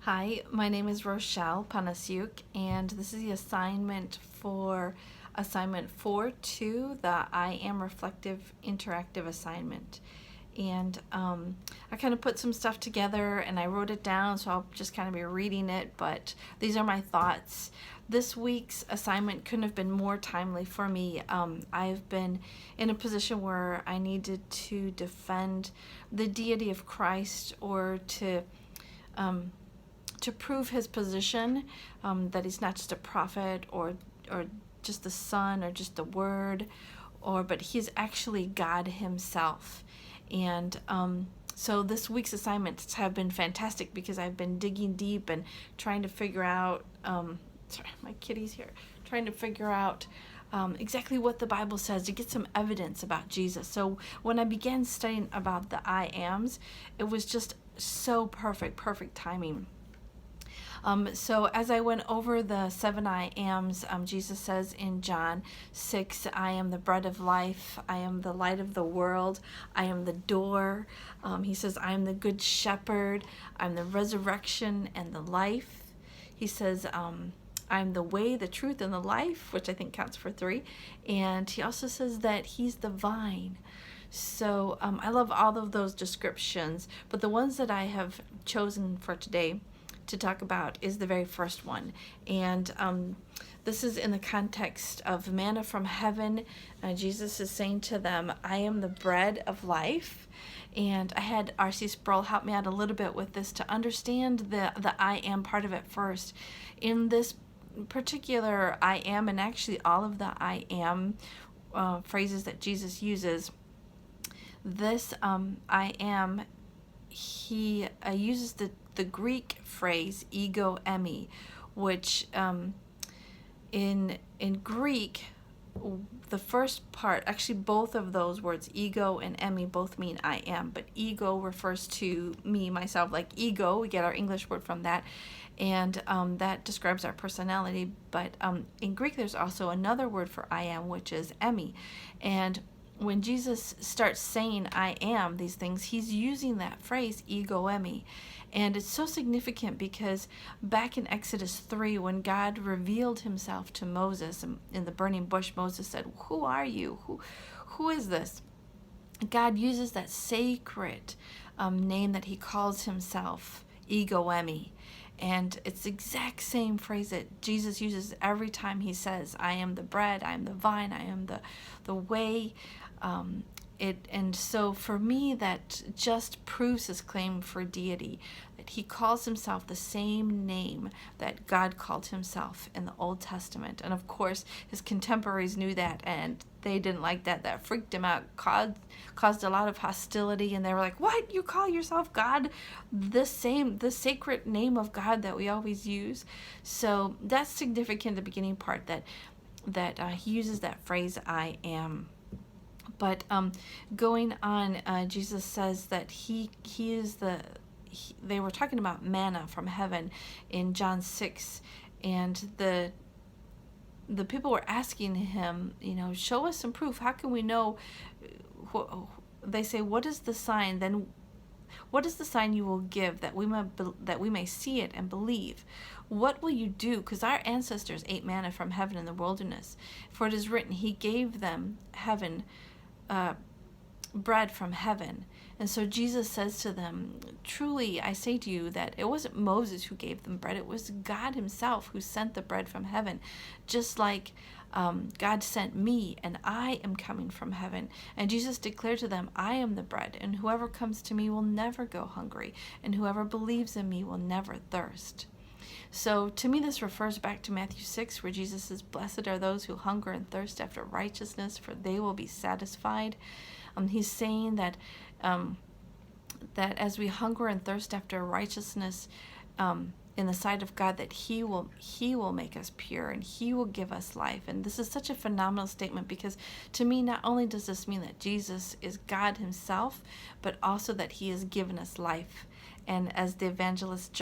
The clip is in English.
Hi, my name is Rochelle Panasiuk, and this is the assignment for assignment 4-2, the I Am Reflective Interactive Assignment. And I kind of put some stuff together and I wrote it down, so I'll just kind of be reading it, but these are my thoughts. This week's assignment couldn't have been more timely for me. I've been in a position where I needed to defend the deity of Christ, or to prove his position, that he's not just a prophet or just the Son or just the Word, but he's actually God himself. And so this week's assignments have been fantastic because I've been digging deep and trying to figure out, sorry, my kitty's here, trying to figure out exactly what the Bible says to get some evidence about Jesus. So when I began studying about the I Ams, it was just so perfect timing. So as I went over the 7 I Ams, Jesus says in John 6, I am the bread of life, I am the light of the world, I am the door. He says, I am the good shepherd, I'm the resurrection and the life. He says, I'm the way, the truth, and the life, which I think counts for 3. And he also says that he's the vine. So I love all of those descriptions, but the ones that I have chosen for today to talk about is the very first one. And this is in the context of manna from heaven. Jesus is saying to them, I am the bread of life. And I had R.C. Sproul help me out a little bit with this to understand the I am part of it first. In this particular I am, and actually all of the I am phrases that Jesus uses, this I am, he uses the Greek phrase ego emi, which in Greek, the first part, actually both of those words, ego and emi, both mean I am, but ego refers to me, myself, like ego, we get our English word from that, and that describes our personality. But in Greek there's also another word for I am, which is emi. And when Jesus starts saying I am these things, he's using that phrase ego emi. And it's so significant because back in Exodus 3, when God revealed himself to Moses in the burning bush, Moses said, who are you? Who is this? God uses that sacred name that he calls himself, ego emi. And it's the exact same phrase that Jesus uses every time he says, I am the bread, I am the vine, I am the way. And so for me, that just proves his claim for deity, that he calls himself the same name that God called himself in the Old Testament. And of course, his contemporaries knew that, and they didn't like that. That freaked him out, caused a lot of hostility, and they were like, what? You call yourself God? The sacred name of God that we always use. So that's significant, the beginning part, that he uses that phrase, I am. But going on, Jesus says that he is they were talking about manna from heaven in John 6, and the people were asking him, show us some proof. How can we know? They say, what is the sign? Then what is the sign you will give that we may see it and believe? What will you do? Because our ancestors ate manna from heaven in the wilderness. For it is written, he gave them bread from heaven. And so Jesus says to them, truly I say to you that it wasn't Moses who gave them bread, it was God himself who sent the bread from heaven. Just like God sent me, and I am coming from heaven. And Jesus declared to them, I am the bread, and whoever comes to me will never go hungry, and whoever believes in me will never thirst. So to me, this refers back to Matthew 6, where Jesus says, blessed are those who hunger and thirst after righteousness, for they will be satisfied. He's saying that as we hunger and thirst after righteousness in the sight of God, that he will make us pure and he will give us life. And this is such a phenomenal statement, because to me, not only does this mean that Jesus is God himself, but also that he has given us life. And as the evangelist